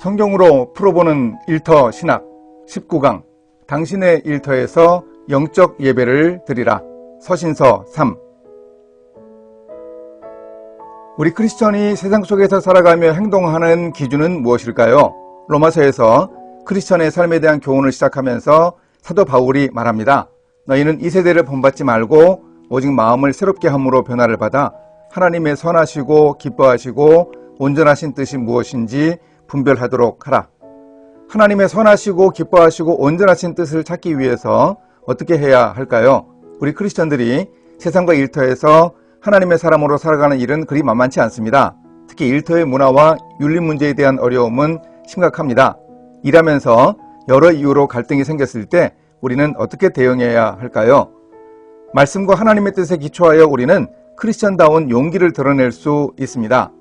성경으로 풀어보는 일터 신학 19강 당신의 일터에서 영적 예배를 드리라. 서신서 3. 우리 크리스천이 세상 속에서 살아가며 행동하는 기준은 무엇일까요? 로마서에서 크리스천의 삶에 대한 교훈을 시작하면서 사도 바울이 말합니다. 너희는 이 세대를 본받지 말고 오직 마음을 새롭게 함으로 변화를 받아 하나님의 선하시고 기뻐하시고 온전하신 뜻이 무엇인지 분별하도록 하라. 하나님의 선하시고 기뻐하시고 온전하신 뜻을 찾기 위해서 어떻게 해야 할까요? 우리 크리스천들이 세상과 일터에서 하나님의 사람으로 살아가는 일은 그리 만만치 않습니다. 특히 일터의 문화와 윤리 문제에 대한 어려움은 심각합니다. 일하면서 여러 이유로 갈등이 생겼을 때 우리는 어떻게 대응해야 할까요? 말씀과 하나님의 뜻에 기초하여 우리는 크리스천다운 용기를 드러낼 수 있습니다.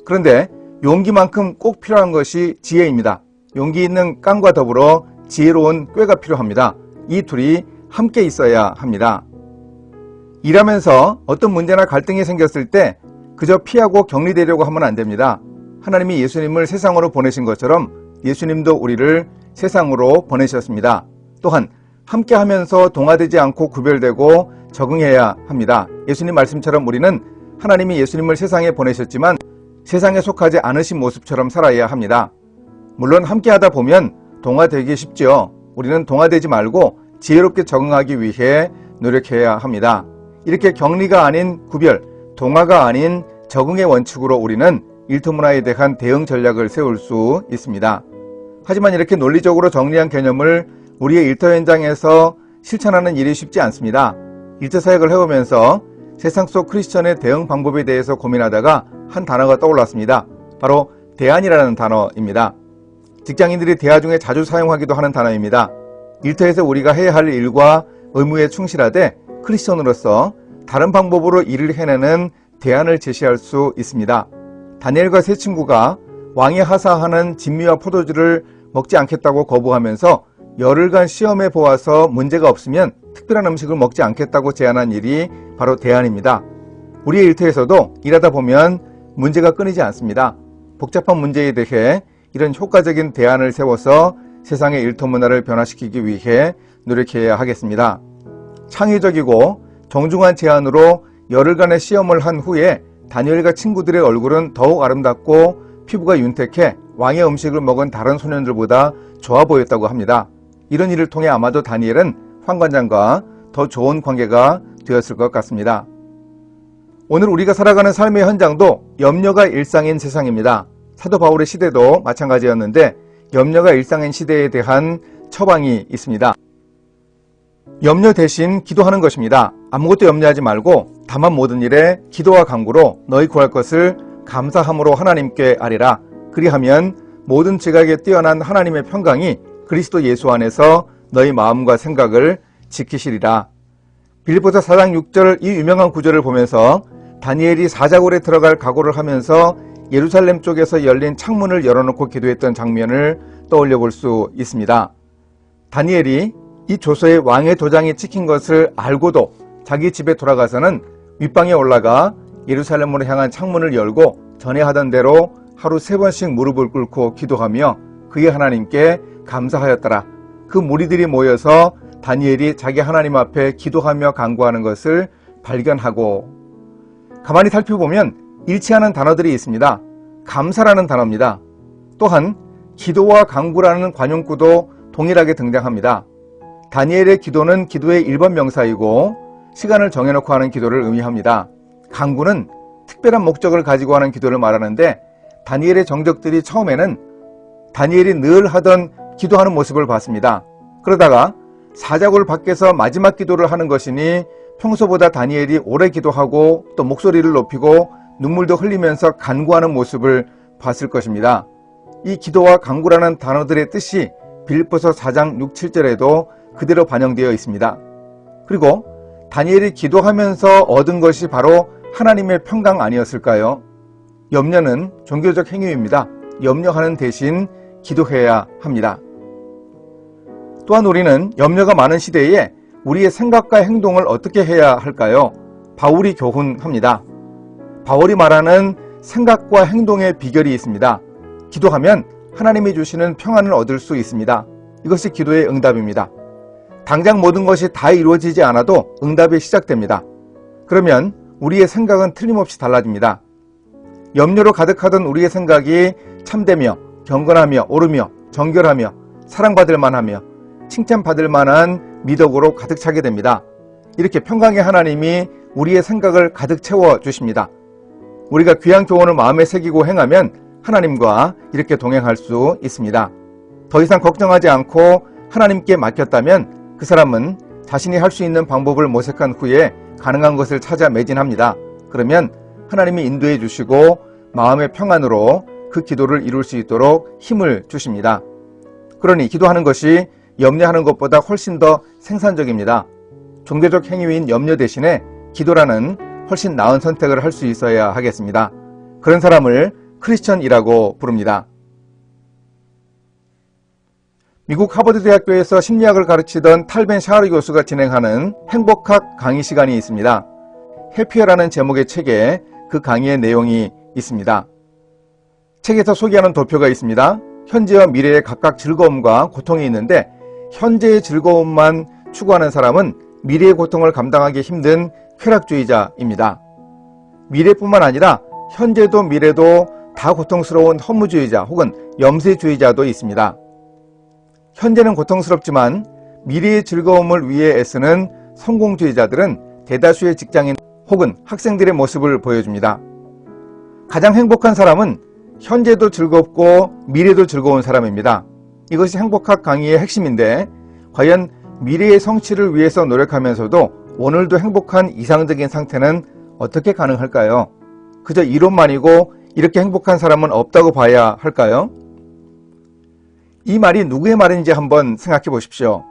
그런데 용기만큼 꼭 필요한 것이 지혜입니다. 용기 있는 깡과 더불어 지혜로운 꾀가 필요합니다. 이 둘이 함께 있어야 합니다. 일하면서 어떤 문제나 갈등이 생겼을 때 그저 피하고 격리되려고 하면 안 됩니다. 하나님이 예수님을 세상으로 보내신 것처럼 예수님도 우리를 세상으로 보내셨습니다. 또한 함께 하면서 동화되지 않고 구별되고 적응해야 합니다. 예수님 말씀처럼 우리는 하나님이 예수님을 세상에 보내셨지만 세상에 속하지 않으신 모습처럼 살아야 합니다. 물론 함께 하다 보면 동화되기 쉽죠. 우리는 동화되지 말고 지혜롭게 적응하기 위해 노력해야 합니다. 이렇게 격리가 아닌 구별, 동화가 아닌 적응의 원칙으로 우리는 일터 문화에 대한 대응 전략을 세울 수 있습니다. 하지만 이렇게 논리적으로 정리한 개념을 우리의 일터 현장에서 실천하는 일이 쉽지 않습니다. 일터 사역을 해오면서 세상 속 크리스천의 대응 방법에 대해서 고민하다가 한 단어가 떠올랐습니다. 바로 대안이라는 단어입니다. 직장인들이 대화 중에 자주 사용하기도 하는 단어입니다. 일터에서 우리가 해야 할 일과 의무에 충실하되 크리스천으로서 다른 방법으로 일을 해내는 대안을 제시할 수 있습니다. 다니엘과 세 친구가 왕이 하사하는 진미와 포도주를 먹지 않겠다고 거부하면서 열흘간 시험해 보아서 문제가 없으면 특별한 음식을 먹지 않겠다고 제안한 일이 바로 대안입니다. 우리의 일터에서도 일하다 보면 문제가 끊이지 않습니다. 복잡한 문제에 대해 이런 효과적인 대안을 세워서 세상의 일터 문화를 변화시키기 위해 노력해야 하겠습니다. 창의적이고 정중한 제안으로 열흘간의 시험을 한 후에 다니엘과 친구들의 얼굴은 더욱 아름답고 피부가 윤택해 왕의 음식을 먹은 다른 소년들보다 좋아 보였다고 합니다. 이런 일을 통해 아마도 다니엘은 황관장과 더 좋은 관계가 되었을 것 같습니다. 오늘 우리가 살아가는 삶의 현장도 염려가 일상인 세상입니다. 사도 바울의 시대도 마찬가지였는데 염려가 일상인 시대에 대한 처방이 있습니다. 염려 대신 기도하는 것입니다. 아무것도 염려하지 말고 다만 모든 일에 기도와 간구로 너희 구할 것을 감사함으로 하나님께 아뢰라. 그리하면 모든 지각에 뛰어난 하나님의 평강이 그리스도 예수 안에서 너희 마음과 생각을 지키시리라. 빌립보서 4장 6절 이 유명한 구절을 보면서 다니엘이 사자굴에 들어갈 각오를 하면서 예루살렘 쪽에서 열린 창문을 열어놓고 기도했던 장면을 떠올려 볼 수 있습니다. 다니엘이 이 조서에 왕의 도장이 찍힌 것을 알고도 자기 집에 돌아가서는 윗방에 올라가 예루살렘으로 향한 창문을 열고 전에 하던 대로 하루 3번씩 무릎을 꿇고 기도하며 그의 하나님께 감사하였더라. 그 무리들이 모여서 다니엘이 자기 하나님 앞에 기도하며 간구하는 것을 발견하고 가만히 살펴보면 일치하는 단어들이 있습니다. 감사라는 단어입니다. 또한 기도와 간구라는 관용구도 동일하게 등장합니다. 다니엘의 기도는 기도의 1번 명사이고 시간을 정해놓고 하는 기도를 의미합니다. 간구는 특별한 목적을 가지고 하는 기도를 말하는데 다니엘의 정적들이 처음에는 다니엘이 늘 하던 기도하는 모습을 봤습니다. 그러다가 사자굴 밖에서 마지막 기도를 하는 것이니 평소보다 다니엘이 오래 기도하고 또 목소리를 높이고 눈물도 흘리면서 간구하는 모습을 봤을 것입니다. 이 기도와 간구라는 단어들의 뜻이 빌립보서 4장 6, 7절에도 그대로 반영되어 있습니다. 그리고 다니엘이 기도하면서 얻은 것이 바로 하나님의 평강 아니었을까요? 염려는 종교적 행위입니다. 염려하는 대신 기도해야 합니다. 또한 우리는 염려가 많은 시대에 우리의 생각과 행동을 어떻게 해야 할까요? 바울이 교훈합니다. 바울이 말하는 생각과 행동의 비결이 있습니다. 기도하면 하나님이 주시는 평안을 얻을 수 있습니다. 이것이 기도의 응답입니다. 당장 모든 것이 다 이루어지지 않아도 응답이 시작됩니다. 그러면 우리의 생각은 틀림없이 달라집니다. 염려로 가득하던 우리의 생각이 참되며 경건하며 옳으며 정결하며 사랑받을 만하며 칭찬받을 만한 미덕으로 가득 차게 됩니다. 이렇게 평강의 하나님이 우리의 생각을 가득 채워주십니다. 우리가 귀한 교훈을 마음에 새기고 행하면 하나님과 이렇게 동행할 수 있습니다. 더 이상 걱정하지 않고 하나님께 맡겼다면 그 사람은 자신이 할 수 있는 방법을 모색한 후에 가능한 것을 찾아 매진합니다. 그러면 하나님이 인도해 주시고 마음의 평안으로 그 기도를 이룰 수 있도록 힘을 주십니다. 그러니 기도하는 것이 염려하는 것보다 훨씬 더 생산적입니다. 종교적 행위인 염려 대신에 기도라는 훨씬 나은 선택을 할 수 있어야 하겠습니다. 그런 사람을 크리스천이라고 부릅니다. 미국 하버드 대학교에서 심리학을 가르치던 탈벤 샤르 교수가 진행하는 행복학 강의 시간이 있습니다. 해피어라는 제목의 책에 그 강의의 내용이 있습니다. 책에서 소개하는 도표가 있습니다. 현재와 미래의 각각 즐거움과 고통이 있는데 현재의 즐거움만 추구하는 사람은 미래의 고통을 감당하기 힘든 쾌락주의자입니다. 미래뿐만 아니라 현재도 미래도 다 고통스러운 허무주의자 혹은 염세주의자도 있습니다. 현재는 고통스럽지만 미래의 즐거움을 위해 애쓰는 성공주의자들은 대다수의 직장인 혹은 학생들의 모습을 보여줍니다. 가장 행복한 사람은 현재도 즐겁고 미래도 즐거운 사람입니다. 이것이 행복학 강의의 핵심인데 과연 미래의 성취를 위해서 노력하면서도 오늘도 행복한 이상적인 상태는 어떻게 가능할까요? 그저 이론만이고 이렇게 행복한 사람은 없다고 봐야 할까요? 이 말이 누구의 말인지 한번 생각해 보십시오.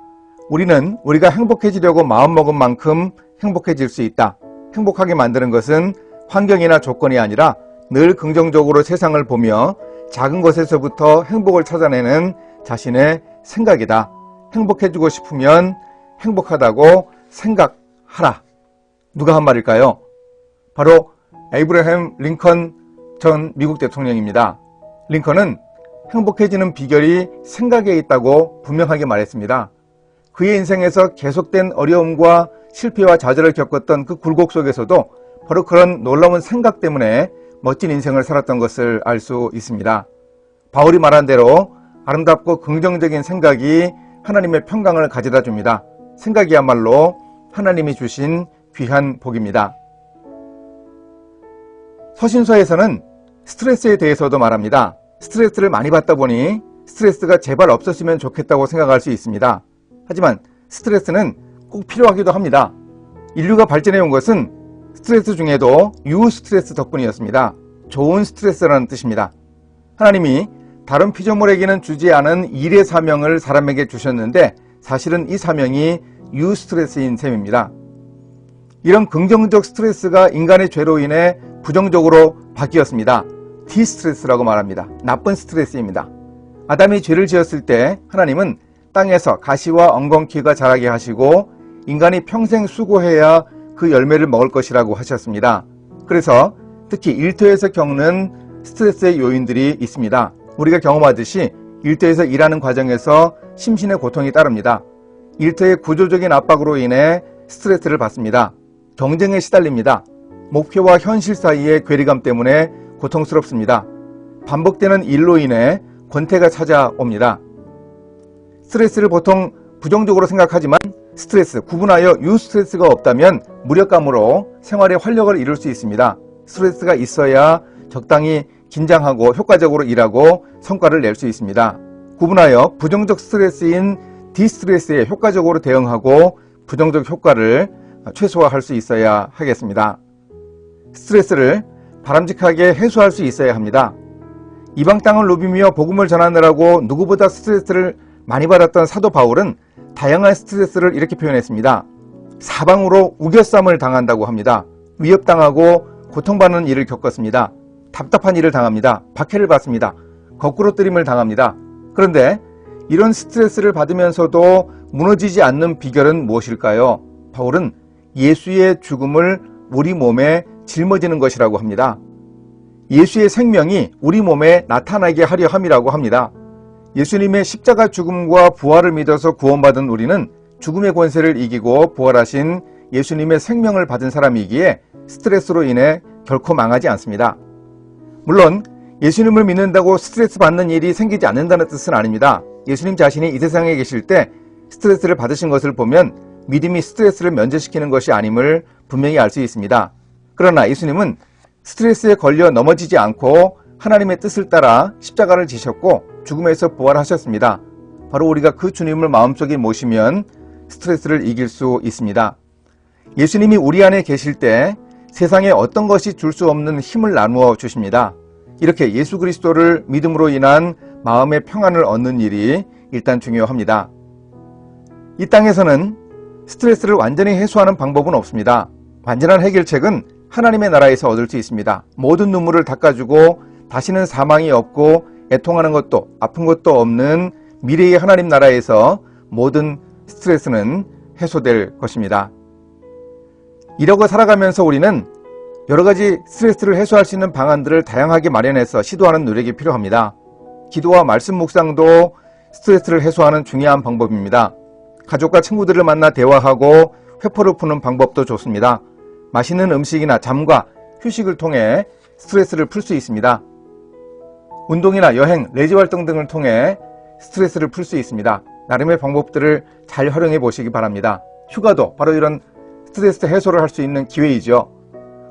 우리는 우리가 행복해지려고 마음먹은 만큼 행복해질 수 있다. 행복하게 만드는 것은 환경이나 조건이 아니라 늘 긍정적으로 세상을 보며 작은 것에서부터 행복을 찾아내는 자신의 생각이다. 행복해지고 싶으면 행복하다고 생각하라. 누가 한 말일까요? 바로 에이브러햄 링컨 전 미국 대통령입니다. 링컨은 행복해지는 비결이 생각에 있다고 분명하게 말했습니다. 그의 인생에서 계속된 어려움과 실패와 좌절을 겪었던 그 굴곡 속에서도 바로 그런 놀라운 생각 때문에 멋진 인생을 살았던 것을 알 수 있습니다. 바울이 말한 대로 아름답고 긍정적인 생각이 하나님의 평강을 가져다 줍니다. 생각이야말로 하나님이 주신 귀한 복입니다. 서신서에서는 스트레스에 대해서도 말합니다. 스트레스를 많이 받다 보니 스트레스가 제발 없었으면 좋겠다고 생각할 수 있습니다. 하지만 스트레스는 꼭 필요하기도 합니다. 인류가 발전해 온 것은 스트레스 중에도 유스트레스 덕분이었습니다. 좋은 스트레스라는 뜻입니다. 하나님이 다른 피조물에게는 주지 않은 일의 사명을 사람에게 주셨는데 사실은 이 사명이 유스트레스인 셈입니다. 이런 긍정적 스트레스가 인간의 죄로 인해 부정적으로 바뀌었습니다. 디스트레스라고 말합니다. 나쁜 스트레스입니다. 아담이 죄를 지었을 때 하나님은 땅에서 가시와 엉겅퀴가 자라게 하시고 인간이 평생 수고해야 그 열매를 먹을 것이라고 하셨습니다. 그래서 특히 일터에서 겪는 스트레스의 요인들이 있습니다. 우리가 경험하듯이 일터에서 일하는 과정에서 심신의 고통이 따릅니다. 일터의 구조적인 압박으로 인해 스트레스를 받습니다. 경쟁에 시달립니다. 목표와 현실 사이의 괴리감 때문에 고통스럽습니다. 반복되는 일로 인해 권태가 찾아옵니다. 스트레스를 보통 부정적으로 생각하지만 스트레스, 구분하여 유스트레스가 없다면 무력감으로 생활의 활력을 이룰 수 있습니다. 스트레스가 있어야 적당히 긴장하고 효과적으로 일하고 성과를 낼 수 있습니다. 구분하여 부정적 스트레스인 디스트레스에 효과적으로 대응하고 부정적 효과를 최소화할 수 있어야 하겠습니다. 스트레스를 바람직하게 해소할 수 있어야 합니다. 이방 땅을 누비며 복음을 전하느라고 누구보다 스트레스를 많이 받았던 사도 바울은 다양한 스트레스를 이렇게 표현했습니다. 사방으로 우겨쌈을 당한다고 합니다. 위협당하고 고통받는 일을 겪었습니다. 답답한 일을 당합니다. 박해를 받습니다. 거꾸로 뜨림을 당합니다. 그런데 이런 스트레스를 받으면서도 무너지지 않는 비결은 무엇일까요? 바울은 예수의 죽음을 우리 몸에 짊어지는 것이라고 합니다. 예수의 생명이 우리 몸에 나타나게 하려 함이라고 합니다. 예수님의 십자가 죽음과 부활을 믿어서 구원받은 우리는 죽음의 권세를 이기고 부활하신 예수님의 생명을 받은 사람이기에 스트레스로 인해 결코 망하지 않습니다. 물론 예수님을 믿는다고 스트레스 받는 일이 생기지 않는다는 뜻은 아닙니다. 예수님 자신이 이 세상에 계실 때 스트레스를 받으신 것을 보면 믿음이 스트레스를 면제시키는 것이 아님을 분명히 알 수 있습니다. 그러나 예수님은 스트레스에 걸려 넘어지지 않고 하나님의 뜻을 따라 십자가를 지셨고 죽음에서 부활하셨습니다. 바로 우리가 그 주님을 마음속에 모시면 스트레스를 이길 수 있습니다. 예수님이 우리 안에 계실 때 세상에 어떤 것이 줄 수 없는 힘을 나누어 주십니다. 이렇게 예수 그리스도를 믿음으로 인한 마음의 평안을 얻는 일이 일단 중요합니다. 이 땅에서는 스트레스를 완전히 해소하는 방법은 없습니다. 완전한 해결책은 하나님의 나라에서 얻을 수 있습니다. 모든 눈물을 닦아주고 다시는 사망이 없고 애통하는 것도 아픈 것도 없는 미래의 하나님 나라에서 모든 스트레스는 해소될 것입니다. 이러고 살아가면서 우리는 여러 가지 스트레스를 해소할 수 있는 방안들을 다양하게 마련해서 시도하는 노력이 필요합니다. 기도와 말씀 묵상도 스트레스를 해소하는 중요한 방법입니다. 가족과 친구들을 만나 대화하고 회포를 푸는 방법도 좋습니다. 맛있는 음식이나 잠과 휴식을 통해 스트레스를 풀 수 있습니다. 운동이나 여행, 레저 활동 등을 통해 스트레스를 풀 수 있습니다. 나름의 방법들을 잘 활용해 보시기 바랍니다. 휴가도 바로 이런 스트레스 해소를 할 수 있는 기회이죠.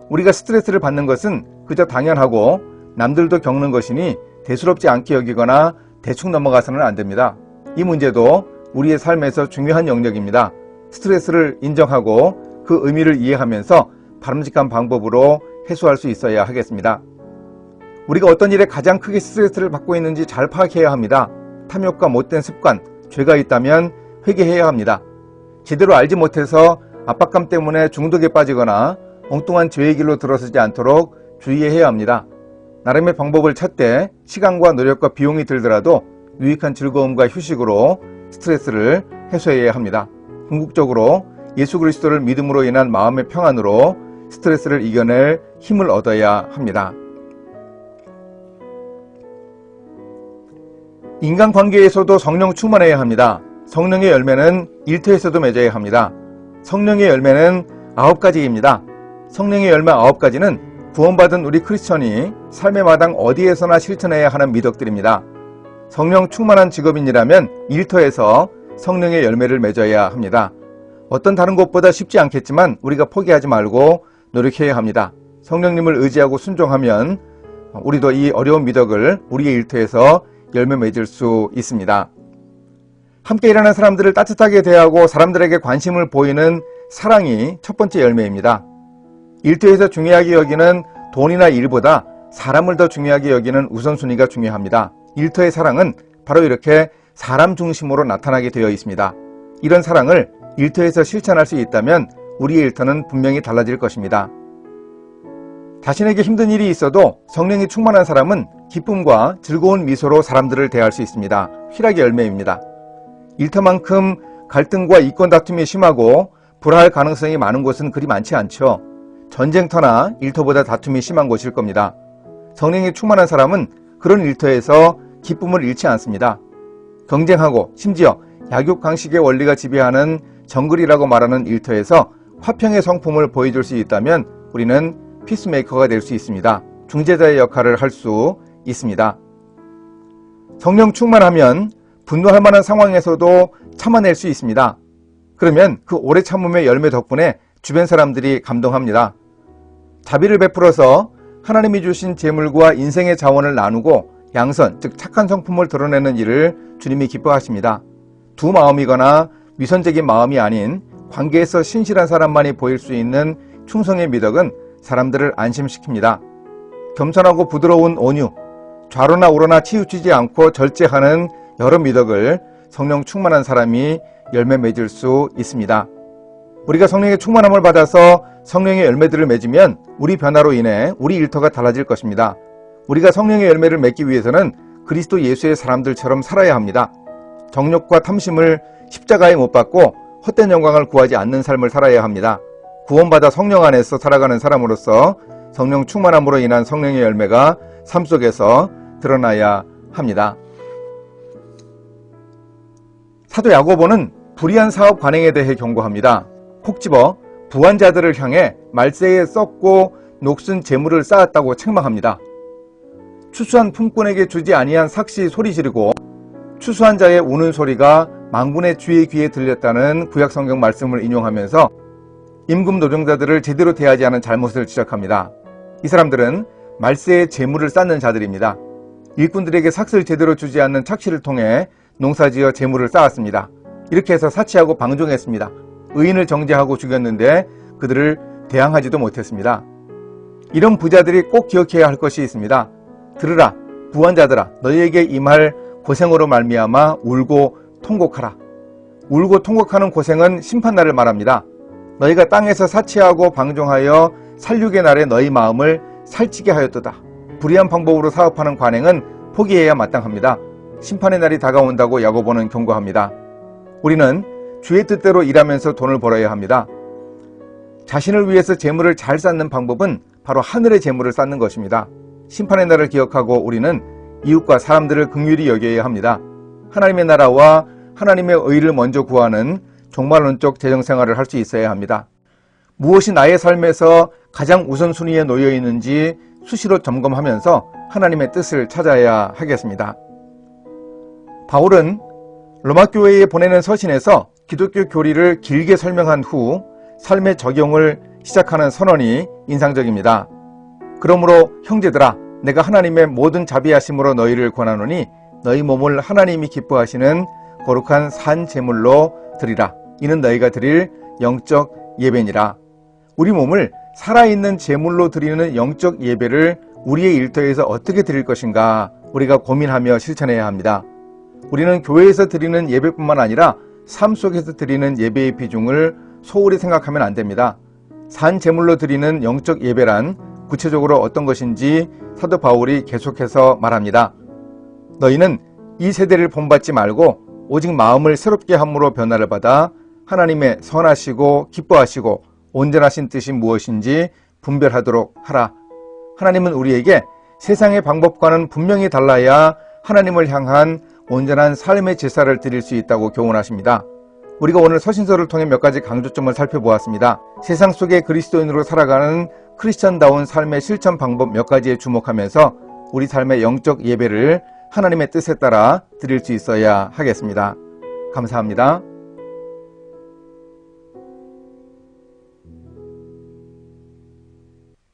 우리가 스트레스를 받는 것은 그저 당연하고 남들도 겪는 것이니 대수롭지 않게 여기거나 대충 넘어가서는 안 됩니다. 이 문제도 우리의 삶에서 중요한 영역입니다. 스트레스를 인정하고 그 의미를 이해하면서 바람직한 방법으로 해소할 수 있어야 하겠습니다. 우리가 어떤 일에 가장 크게 스트레스를 받고 있는지 잘 파악해야 합니다. 탐욕과 못된 습관, 죄가 있다면 회개해야 합니다. 제대로 알지 못해서 압박감 때문에 중독에 빠지거나 엉뚱한 죄의 길로 들어서지 않도록 주의해야 합니다. 나름의 방법을 찾되 시간과 노력과 비용이 들더라도 유익한 즐거움과 휴식으로 스트레스를 해소해야 합니다. 궁극적으로 예수 그리스도를 믿음으로 인한 마음의 평안으로 스트레스를 이겨낼 힘을 얻어야 합니다. 인간관계에서도 성령 충만해야 합니다. 성령의 열매는 일터에서도 맺어야 합니다. 성령의 열매는 9가지입니다. 성령의 열매 9가지는 구원받은 우리 크리스천이 삶의 마당 어디에서나 실천해야 하는 미덕들입니다. 성령 충만한 직업인이라면 일터에서 성령의 열매를 맺어야 합니다. 어떤 다른 곳보다 쉽지 않겠지만 우리가 포기하지 말고 노력해야 합니다. 성령님을 의지하고 순종하면 우리도 이 어려운 미덕을 우리의 일터에서 열매 맺을 수 있습니다. 함께 일하는 사람들을 따뜻하게 대하고 사람들에게 관심을 보이는 사랑이 첫 번째 열매입니다. 일터에서 중요하게 여기는 돈이나 일보다 사람을 더 중요하게 여기는 우선순위가 중요합니다. 일터의 사랑은 바로 이렇게 사람 중심으로 나타나게 되어 있습니다. 이런 사랑을 일터에서 실천할 수 있다면 우리의 일터는 분명히 달라질 것입니다. 자신에게 힘든 일이 있어도 성령이 충만한 사람은 기쁨과 즐거운 미소로 사람들을 대할 수 있습니다. 희락의 열매입니다. 일터만큼 갈등과 이권 다툼이 심하고 불화할 가능성이 많은 곳은 그리 많지 않죠. 전쟁터나 일터보다 다툼이 심한 곳일 겁니다. 성령이 충만한 사람은 그런 일터에서 기쁨을 잃지 않습니다. 경쟁하고 심지어 약육강식의 원리가 지배하는 정글이라고 말하는 일터에서 화평의 성품을 보여줄 수 있다면 우리는 피스메이커가 될 수 있습니다. 중재자의 역할을 할 수 있습니다. 성령 충만하면 분노할 만한 상황에서도 참아낼 수 있습니다. 그러면 그 오래 참음의 열매 덕분에 주변 사람들이 감동합니다. 자비를 베풀어서 하나님이 주신 재물과 인생의 자원을 나누고 양선, 즉 착한 성품을 드러내는 일을 주님이 기뻐하십니다. 두 마음이거나 위선적인 마음이 아닌 관계에서 신실한 사람만이 보일 수 있는 충성의 미덕은 사람들을 안심시킵니다. 겸손하고 부드러운 온유, 좌로나 우로나 치우치지 않고 절제하는 여러 미덕을 성령 충만한 사람이 열매 맺을 수 있습니다. 우리가 성령의 충만함을 받아서 성령의 열매들을 맺으면 우리 변화로 인해 우리 일터가 달라질 것입니다. 우리가 성령의 열매를 맺기 위해서는 그리스도 예수의 사람들처럼 살아야 합니다. 정욕과 탐심을 십자가에 못 박고 헛된 영광을 구하지 않는 삶을 살아야 합니다. 구원받아 성령 안에서 살아가는 사람으로서 성령 충만함으로 인한 성령의 열매가 삶 속에서 드러나야 합니다. 사도 야고보는 불의한 사업 관행에 대해 경고합니다. 콕 집어 부한 자들을 향해 말세에 썩고 녹슨 재물을 쌓았다고 책망합니다. 추수한 품꾼에게 주지 아니한 삭시 소리 지르고 추수한 자의 우는 소리가 만군의 주의 귀에 들렸다는 구약성경 말씀을 인용하면서 임금 노동자들을 제대로 대하지 않은 잘못을 지적합니다. 이 사람들은 말세에 재물을 쌓는 자들입니다. 일꾼들에게 삭스를 제대로 주지 않는 착취를 통해 농사지어 재물을 쌓았습니다. 이렇게 해서 사치하고 방종했습니다. 의인을 정죄하고 죽였는데 그들을 대항하지도 못했습니다. 이런 부자들이 꼭 기억해야 할 것이 있습니다. 들으라, 부한 자들아, 너희에게 임할 고생으로 말미암아 울고 통곡하라. 울고 통곡하는 고생은 심판날을 말합니다. 너희가 땅에서 사치하고 방종하여 살육의 날에 너희 마음을 살찌게 하였도다. 불의한 방법으로 사업하는 관행은 포기해야 마땅합니다. 심판의 날이 다가온다고 야고보는 경고합니다. 우리는 주의 뜻대로 일하면서 돈을 벌어야 합니다. 자신을 위해서 재물을 잘 쌓는 방법은 바로 하늘의 재물을 쌓는 것입니다. 심판의 날을 기억하고 우리는 이웃과 사람들을 긍휼히 여겨야 합니다. 하나님의 나라와 하나님의 의를 먼저 구하는 종말론적 재정생활을 할 수 있어야 합니다. 무엇이 나의 삶에서 가장 우선순위에 놓여 있는지 수시로 점검하면서 하나님의 뜻을 찾아야 하겠습니다. 바울은 로마 교회에 보내는 서신에서 기독교 교리를 길게 설명한 후 삶의 적용을 시작하는 선언이 인상적입니다. 그러므로 형제들아, 내가 하나님의 모든 자비하심으로 너희를 권하노니 너희 몸을 하나님이 기뻐하시는 거룩한 산 제물로 드리라. 이는 너희가 드릴 영적 예배니라. 우리 몸을 살아있는 제물로 드리는 영적 예배를 우리의 일터에서 어떻게 드릴 것인가 우리가 고민하며 실천해야 합니다. 우리는 교회에서 드리는 예배뿐만 아니라 삶 속에서 드리는 예배의 비중을 소홀히 생각하면 안 됩니다. 산 제물로 드리는 영적 예배란 구체적으로 어떤 것인지 사도 바울이 계속해서 말합니다. 너희는 이 세대를 본받지 말고 오직 마음을 새롭게 함으로 변화를 받아 하나님의 선하시고 기뻐하시고 온전하신 뜻이 무엇인지 분별하도록 하라. 하나님은 우리에게 세상의 방법과는 분명히 달라야 하나님을 향한 온전한 삶의 제사를 드릴 수 있다고 교훈하십니다. 우리가 오늘 서신서를 통해 몇 가지 강조점을 살펴보았습니다. 세상 속의 그리스도인으로 살아가는 크리스천다운 삶의 실천 방법 몇 가지에 주목하면서 우리 삶의 영적 예배를 하나님의 뜻에 따라 드릴 수 있어야 하겠습니다. 감사합니다.